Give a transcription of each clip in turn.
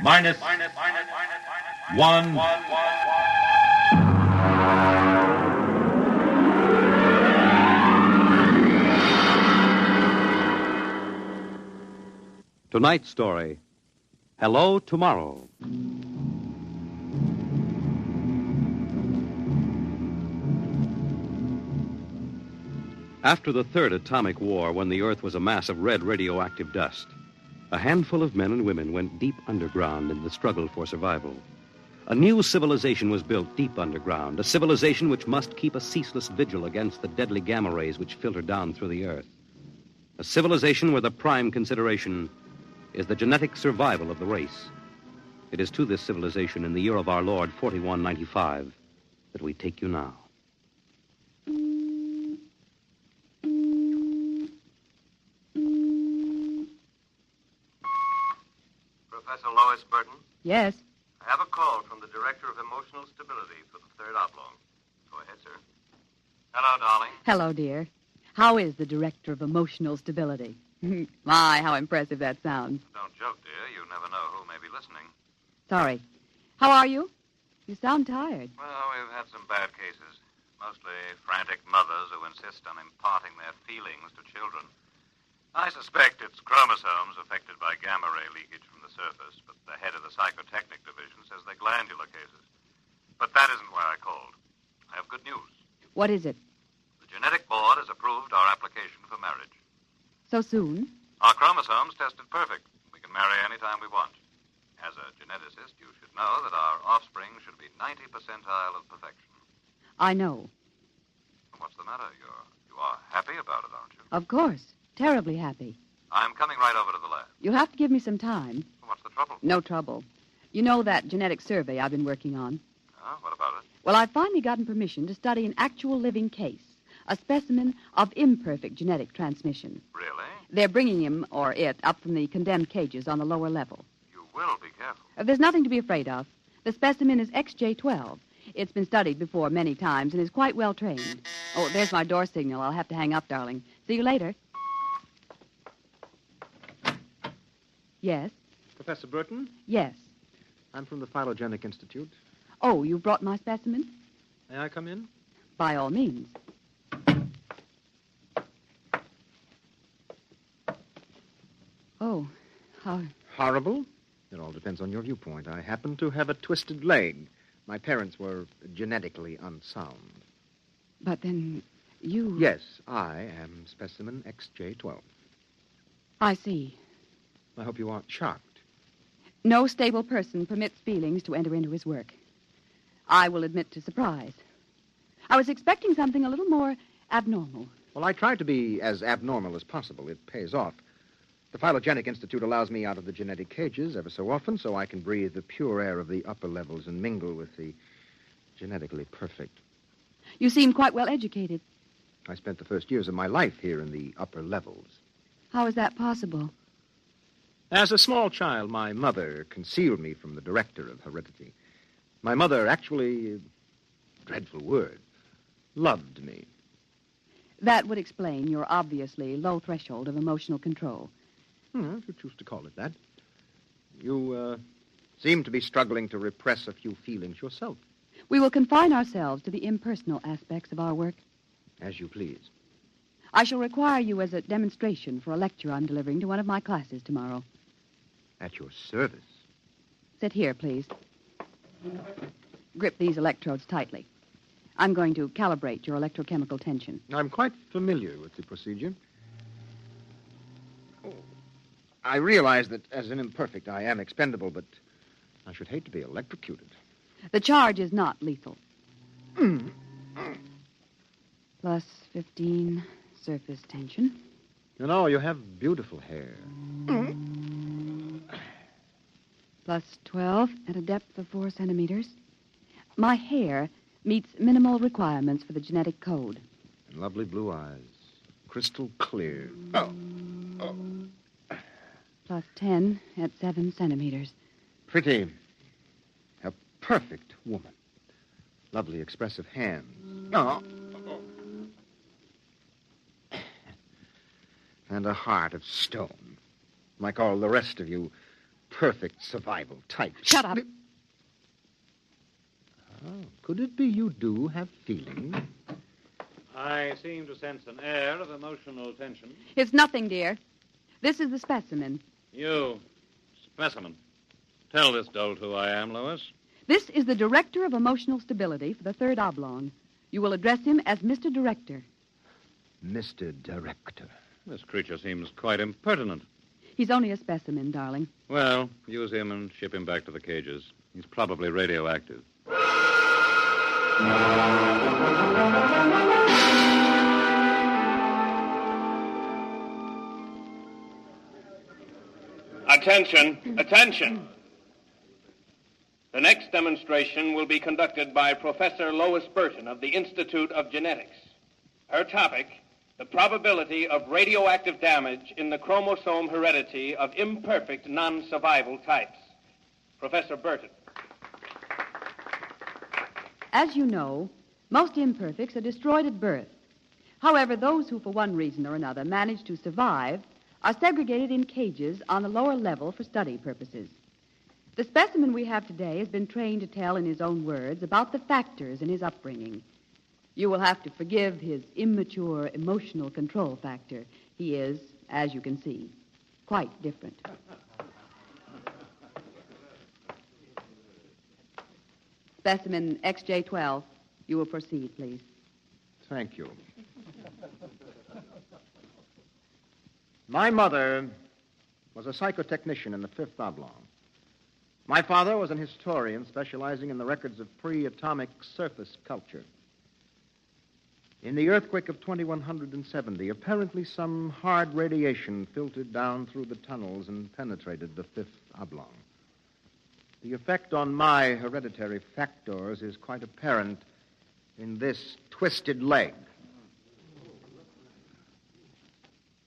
minus 1. Tonight's story, Hello Tomorrow. After the third atomic war, when the Earth was a mass of red radioactive dust, a handful of men and women went deep underground in the struggle for survival. A new civilization was built deep underground, a civilization which must keep a ceaseless vigil against the deadly gamma rays which filter down through the Earth. A civilization where the prime consideration is the genetic survival of the race. It is to this civilization in the year of our Lord, 4195, that we take you now. Professor Lois Burton? Yes. I have a call from the Director of Emotional Stability for the Third Oblong. Go ahead, sir. Hello, darling. Hello, dear. How is the Director of Emotional Stability? My, how impressive that sounds. Don't joke, dear. You never know who may be listening. Sorry. How are you? You sound tired. Well, we've had some bad cases. Mostly frantic mothers who insist on imparting their feelings to children. I suspect it's chromosomes affected by gamma ray leakage from the surface, but the head of the psychotechnic division says they're glandular cases. But that isn't why I called. I have good news. What is it? The genetic board has approved our application for marriage. So soon? Our chromosomes tested perfect. We can marry any time we want. As a geneticist, you should know that our offspring should be 90 percentile of perfection. I know. What's the matter? You are happy about it, aren't you? Of course. Terribly happy. I'm coming right over to the lab. You'll have to give me some time. What's the trouble? No trouble. You know that genetic survey I've been working on? What about it? Well, I've finally gotten permission to study an actual living case, a specimen of imperfect genetic transmission. Really? They're bringing him, or it, up from the condemned cages on the lower level. You will be careful. There's nothing to be afraid of. The specimen is XJ12. It's been studied before many times and is quite well trained. Oh, there's my door signal. I'll have to hang up, darling. See you later. Yes? Professor Burton? Yes. I'm from the Phylogenic Institute. Oh, you brought my specimen? May I come in? By all means. Oh, how... Horrible? It all depends on your viewpoint. I happen to have a twisted leg. My parents were genetically unsound. But then you... Yes, I am specimen XJ12. I see. I hope you aren't shocked. No stable person permits feelings to enter into his work. I will admit to surprise. I was expecting something a little more abnormal. Well, I try to be as abnormal as possible. It pays off. The Phylogenic Institute allows me out of the genetic cages ever so often so I can breathe the pure air of the upper levels and mingle with the genetically perfect. You seem quite well educated. I spent the first years of my life here in the upper levels. How is that possible? As a small child, my mother concealed me from the director of heredity. My mother actually, dreadful word, loved me. That would explain your obviously low threshold of emotional control. If you choose to call it that. You seem to be struggling to repress a few feelings yourself. We will confine ourselves to the impersonal aspects of our work. As you please. I shall require you as a demonstration for a lecture I'm delivering to one of my classes tomorrow. At your service. Sit here, please. Grip these electrodes tightly. I'm going to calibrate your electrochemical tension. I'm quite familiar with the procedure. I realize that as an imperfect, I am expendable, but I should hate to be electrocuted. The charge is not lethal. Plus 15 surface tension. You know, you have beautiful hair. Plus 12 at a depth of 4 centimeters. My hair meets minimal requirements for the genetic code. And lovely blue eyes. Crystal clear. Plus 10 at 7 centimeters. Pretty. A perfect woman. Lovely expressive hands. And a heart of stone. Like all the rest of you, imperfect survival type. Shut up. Oh, could it be you do have feelings? I seem to sense an air of emotional tension. It's nothing, dear. This is the specimen. You, specimen. Tell this dolt who I am, Lois. This is the Director of Emotional Stability for the Third Oblong. You will address him as Mr. Director. Mr. Director. This creature seems quite impertinent. He's only a specimen, darling. Well, use him and ship him back to the cages. He's probably radioactive. Attention, attention. The next demonstration will be conducted by Professor Lois Burton of the Institute of Genetics. Her topic, the probability of radioactive damage in the chromosome heredity of imperfect non-survival types. Professor Burton. As you know, most imperfects are destroyed at birth. However, those who, for one reason or another, manage to survive are segregated in cages on the lower level for study purposes. The specimen we have today has been trained to tell in his own words about the factors in his upbringing. You will have to forgive his immature emotional control factor. He is, as you can see, quite different. Specimen XJ12. You will proceed, please. Thank you. My mother was a psychotechnician in the Fifth Oblong. My father was an historian specializing in the records of pre-atomic surface culture. In the earthquake of 2170, apparently some hard radiation filtered down through the tunnels and penetrated the Fifth Oblong. The effect on my hereditary factors is quite apparent in this twisted leg.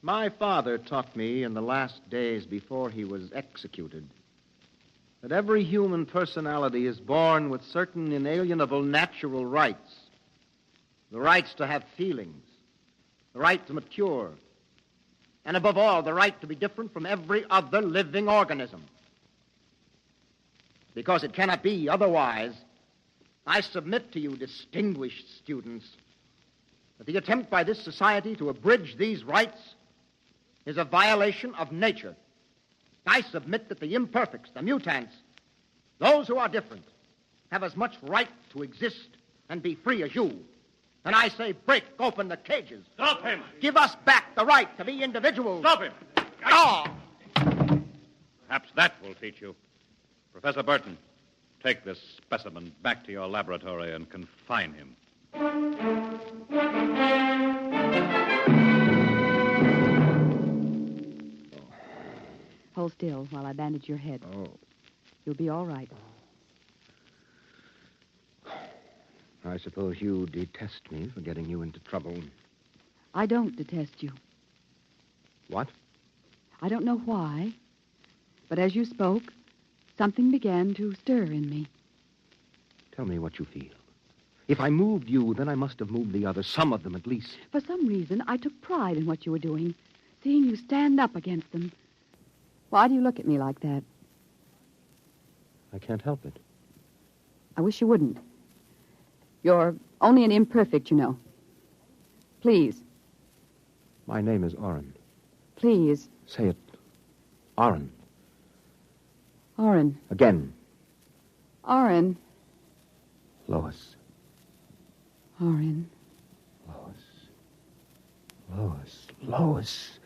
My father taught me in the last days before he was executed that every human personality is born with certain inalienable natural rights. The rights to have feelings, the right to mature, and above all, the right to be different from every other living organism. Because it cannot be otherwise, I submit to you, distinguished students, that the attempt by this society to abridge these rights is a violation of nature. I submit that the imperfects, the mutants, those who are different, have as much right to exist and be free as you. And I say, break open the cages. Stop him! Give us back the right to be individuals. Stop him! Oh! Perhaps that will teach you. Professor Burton, take this specimen back to your laboratory and confine him. Hold still while I bandage your head. Oh. You'll be all right. I suppose you detest me for getting you into trouble. I don't detest you. What? I don't know why, but as you spoke, something began to stir in me. Tell me what you feel. If I moved you, then I must have moved the others, some of them at least. For some reason, I took pride in what you were doing, seeing you stand up against them. Why do you look at me like that? I can't help it. I wish you wouldn't. You're only an imperfect, you know. Please. My name is Orrin. Please. Say it. Orrin. Orrin. Again. Orrin. Lois. Orrin. Lois. Lois.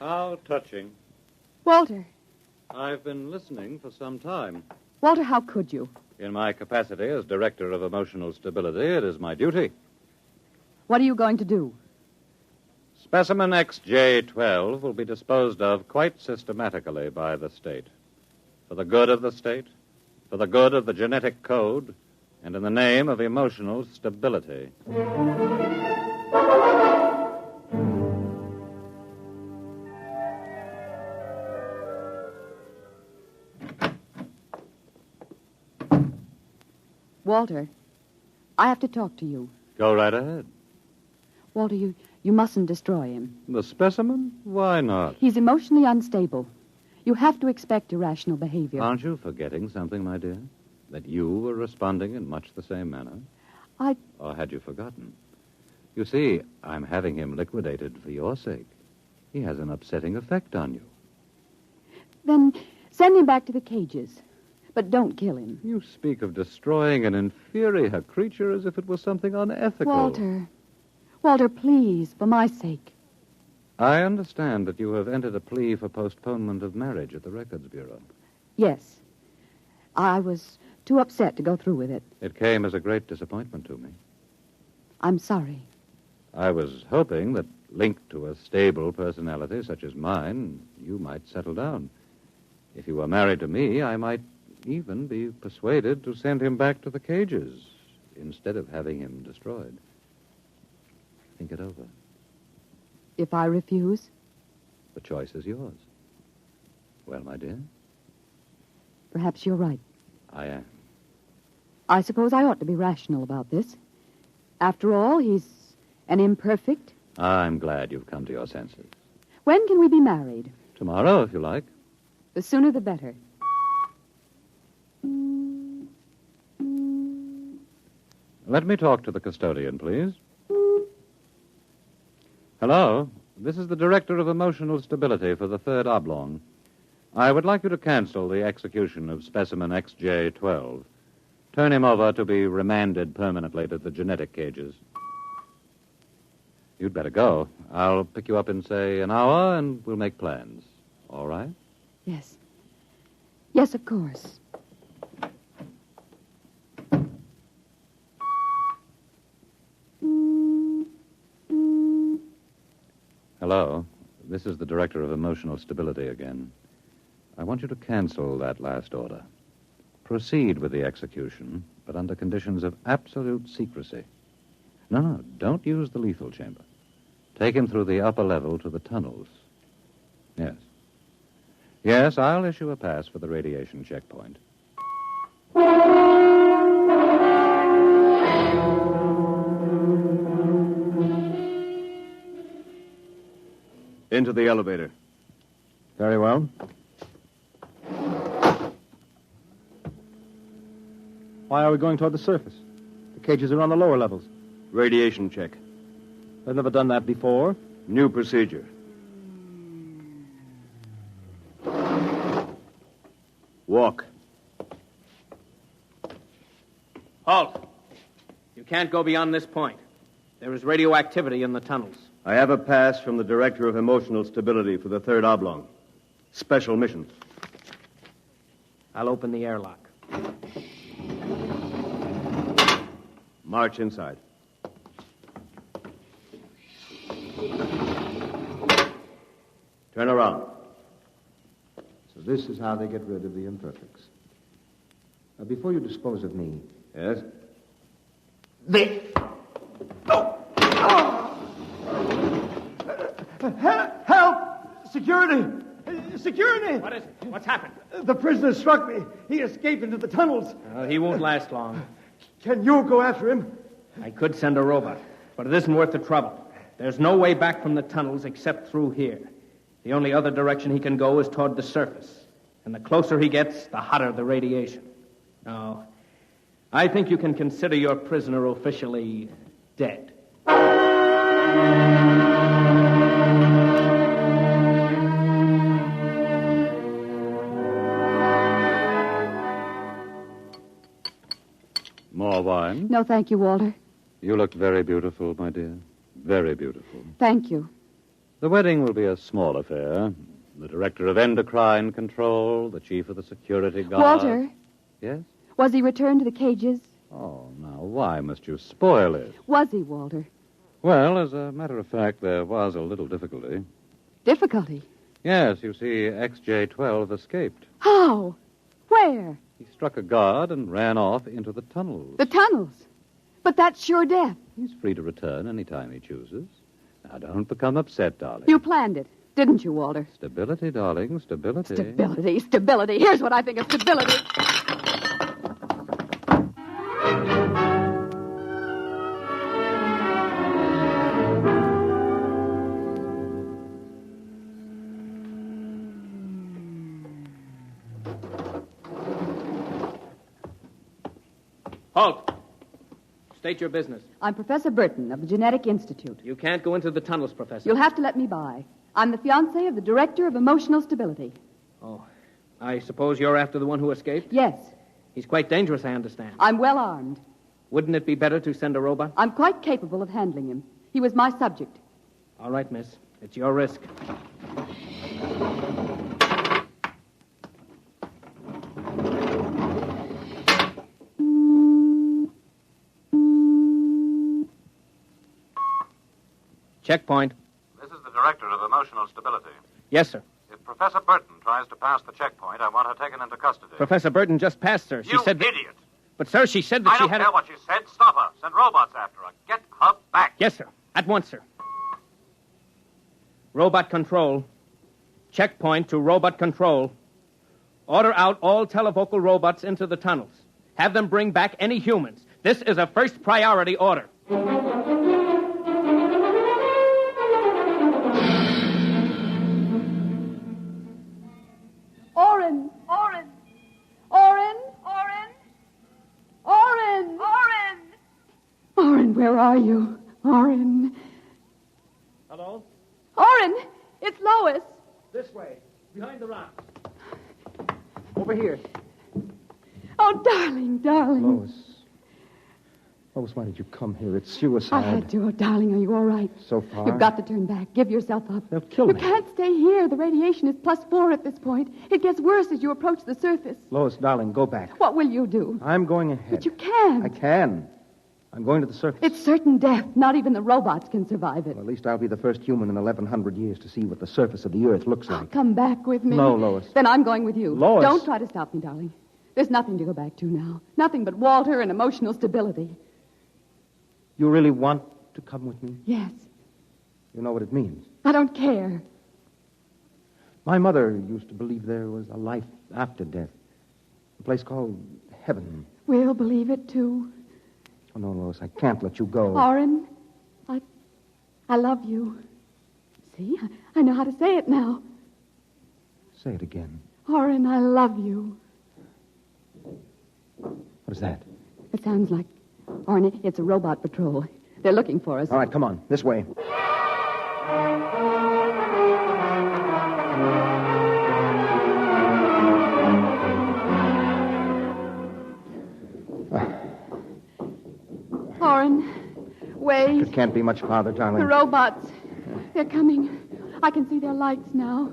How touching. Walter. I've been listening for some time. Walter, how could you? In my capacity as Director of Emotional Stability, it is my duty. What are you going to do? Specimen XJ12 will be disposed of quite systematically by the state. For the good of the state, for the good of the genetic code, and in the name of emotional stability. Walter, I have to talk to you. Go right ahead. Walter, you mustn't destroy him. The specimen? Why not? He's emotionally unstable. You have to expect irrational behavior. Aren't you forgetting something, my dear? That you were responding in much the same manner? Or had you forgotten? You see, I'm having him liquidated for your sake. He has an upsetting effect on you. Then send him back to the cages. But don't kill him. You speak of destroying an inferior creature as if it was something unethical. Walter, please, for my sake. I understand that you have entered a plea for postponement of marriage at the Records Bureau. Yes. I was too upset to go through with it. It came as a great disappointment to me. I'm sorry. I was hoping that, linked to a stable personality such as mine, you might settle down. If you were married to me, I might even be persuaded to send him back to the cages instead of having him destroyed. Think it over. If I refuse? The choice is yours. Well, my dear? Perhaps you're right. I am. I suppose I ought to be rational about this. After all, he's an imperfect. I'm glad you've come to your senses. When can we be married? Tomorrow, if you like. The sooner the better. Let me talk to the custodian, please. Hello. This is the Director of Emotional Stability for the Third Oblong. I would like you to cancel the execution of specimen XJ-12. Turn him over to be remanded permanently to the genetic cages. You'd better go. I'll pick you up in, say, an hour, and we'll make plans. All right? Yes. Yes, of course. Hello. This is the Director of Emotional Stability again. I want you to cancel that last order. Proceed with the execution, but under conditions of absolute secrecy. No, don't use the lethal chamber. Take him through the upper level to the tunnels. Yes. Yes, I'll issue a pass for the radiation checkpoint. Into the elevator. Very well. Why are we going toward the surface? The cages are on the lower levels. Radiation check. I've never done that before. New procedure. Walk. Halt. You can't go beyond this point. There is radioactivity in the tunnels. I have a pass from the Director of Emotional Stability for the Third Oblong. Special mission. I'll open the airlock. March inside. Turn around. So this is how they get rid of the imperfects. Now, before you dispose of me... Yes? Help! Security! Security! What is it? What's happened? The prisoner struck me. He escaped into the tunnels. He won't last long. Can you go after him? I could send a robot, but it isn't worth the trouble. There's no way back from the tunnels except through here. The only other direction he can go is toward the surface. And the closer he gets, the hotter the radiation. No, I think you can consider your prisoner officially dead. More wine? No, thank you, Walter. You look very beautiful, my dear. Very beautiful. Thank you. The wedding will be a small affair. The Director of Endocrine Control, the Chief of the Security Guard... Walter, Yes? was he returned to the cages? Oh, now, why must you spoil it? Was he, Walter? Well, as a matter of fact, there was a little difficulty. Difficulty? Yes, you see, XJ-12 escaped. How? Where? He struck a guard and ran off into the tunnels. The tunnels. But that's sure death. He's free to return any time he chooses. Now, don't become upset, darling. You planned it, didn't you, Walter? Stability, darling, stability. Stability. Here's what I think of stability. Halt. State your business. I'm Professor Burton of the Genetic Institute. You can't go into the tunnels, Professor. You'll have to let me by. I'm the fiancée of the Director of Emotional Stability. Oh, I suppose you're after the one who escaped? Yes, He's quite dangerous, I understand. I'm well armed. Wouldn't it be better to send a robot? I'm quite capable of handling him. He was my subject. All right, miss. It's your risk. Checkpoint. This is the Director of Emotional Stability. Yes, sir. If Professor Burton tries to pass the checkpoint, I want her taken into custody. Professor Burton just passed, sir. She You said that... idiot! But, sir, she said that I she don't had... care what she said. Stop her. Send robots after her. Get her back. Yes, sir. At once, sir. Robot control. Checkpoint to robot control. Order out all televocal robots into the tunnels. Have them bring back any humans. This is a first priority order. Oren! Oren! Oren! Oren! Oren! Oren! Oren, where are you? Oren. Hello? Oren! It's Lois. This way. Behind the rocks. Over here. Oh, darling, darling. Lois. Lois, why did you come here? It's suicide. I had to. Oh, darling, are you all right? So far. You've got to turn back. Give yourself up. They'll kill You me. can't stay here. The radiation is +4 at this point. It gets worse as you approach the surface. Lois, darling, go back. What will you do? I'm going ahead. But you can't. I can. I'm going to the surface. It's certain death. Not even the robots can survive it. Well, at least I'll be the first human in 1,100 years to see what the surface of the Earth looks like. Come back with me. No, Lois. Then I'm going with you. Lois. Don't try to stop me, darling. There's nothing to go back to now. Nothing but Walter and emotional stability. You really want to come with me? Yes. You know what it means. I don't care. My mother used to believe there was a life after death. A place called heaven. We'll believe it, too. Oh, no, Lois, I can't let you go. Oren, I love you. See, I know how to say it now. Say it again. Oren, I love you. What is that? It sounds like... Oren, it's a robot patrol. They're looking for us. All right, come on. This way. Oren, wait. It can't be much farther, darling. The robots. They're coming. I can see their lights now.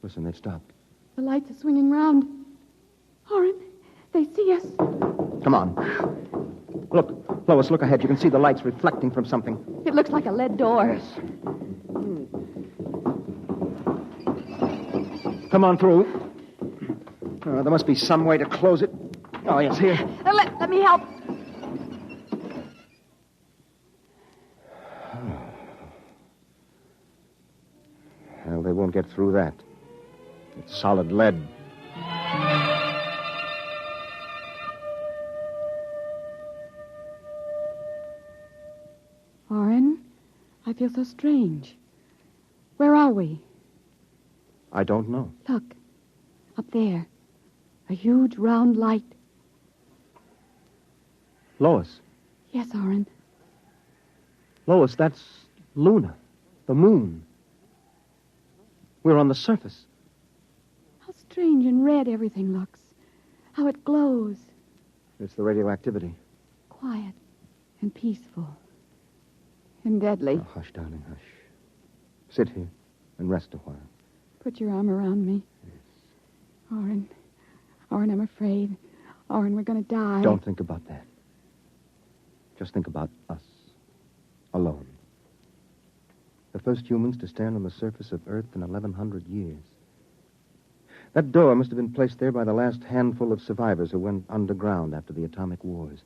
Listen, they've stopped. The lights are swinging round. Oren, they see us. Come on. Look, Lois, look ahead. You can see the lights reflecting from something. It looks like a lead door. Come on through. There must be some way to close it. Oh, yes, here. Let me help. Well, they won't get through that. It's solid lead. Oren, I feel so strange. Where are we? I don't know. Look, up there. A huge round light. Lois. Yes, Oren. Lois, that's Luna, the moon. We're on the surface. How strange and red everything looks. How it glows. It's the radioactivity. Quiet and peaceful. And deadly. Oh, hush, darling, hush. Sit here and rest a while. Put your arm around me. Oren. Oren, I'm afraid. Oren, we're going to die. Don't think about that. Just think about us. Alone. The first humans to stand on the surface of Earth in 1,100 years. That door must have been placed there by the last handful of survivors who went underground after the atomic wars.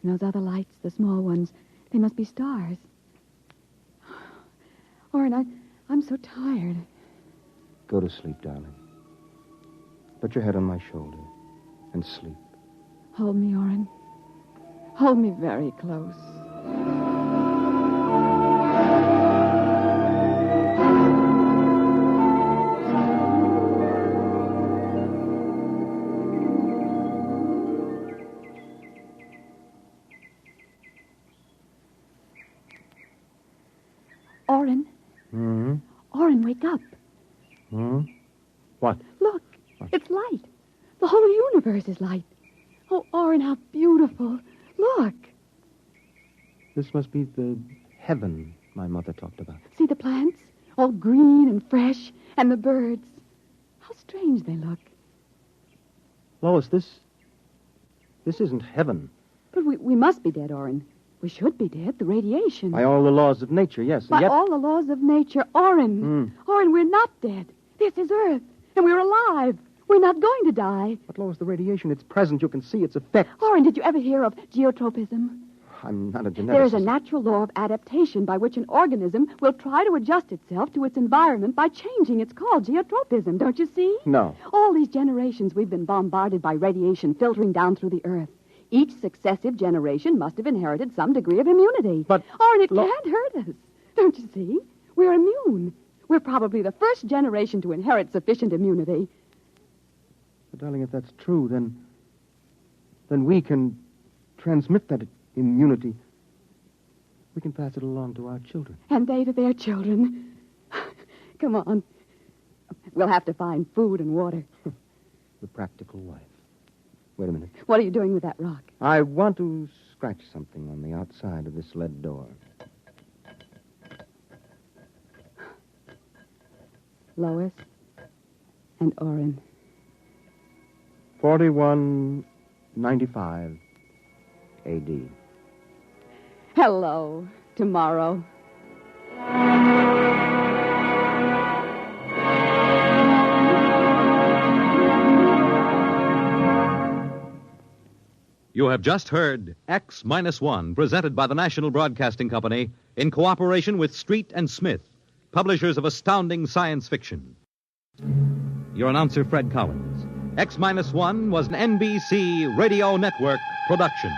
And those other lights, the small ones, they must be stars. Oren, I'm so tired. Go to sleep, darling. Put your head on my shoulder and sleep. Hold me, Oren. Hold me very close. wake up. Hmm? What? Look, it's light. The whole universe is light. Oh, Orrin, how beautiful. Look. This must be the heaven my mother talked about. See the plants? All green and fresh. And the birds. How strange they look. Lois, this isn't heaven. But we must be dead, Orrin. We should be dead. The radiation. By all the laws of nature, yes. And By yet... all the laws of nature. Orrin. Orrin, we're not dead. This is Earth. And we're alive. We're not going to die. But, Lois, the radiation, it's present. You can see its effects. Orrin, did you ever hear of geotropism? I'm not a geneticist. There is a natural law of adaptation by which an organism will try to adjust itself to its environment by changing. It's called geotropism, don't you see? No. All these generations we've been bombarded by radiation filtering down through the Earth. Each successive generation must have inherited some degree of immunity. But... Orrin, it can't hurt us. Don't you see? We're immune. We're probably the first generation to inherit sufficient immunity. But, darling, if that's true, then we can transmit that immunity. We can pass it along to our children. And they to their children. Come on. We'll have to find food and water. The practical wife. Wait a minute. What are you doing with that rock? I want to scratch something on the outside of this lead door. Lois and Orrin. 4195 A.D. Hello, tomorrow. You have just heard X-1, presented by the National Broadcasting Company in cooperation with Street and Smith, publishers of astounding science fiction. Your announcer, Fred Collins. X-1 was an NBC Radio Network production.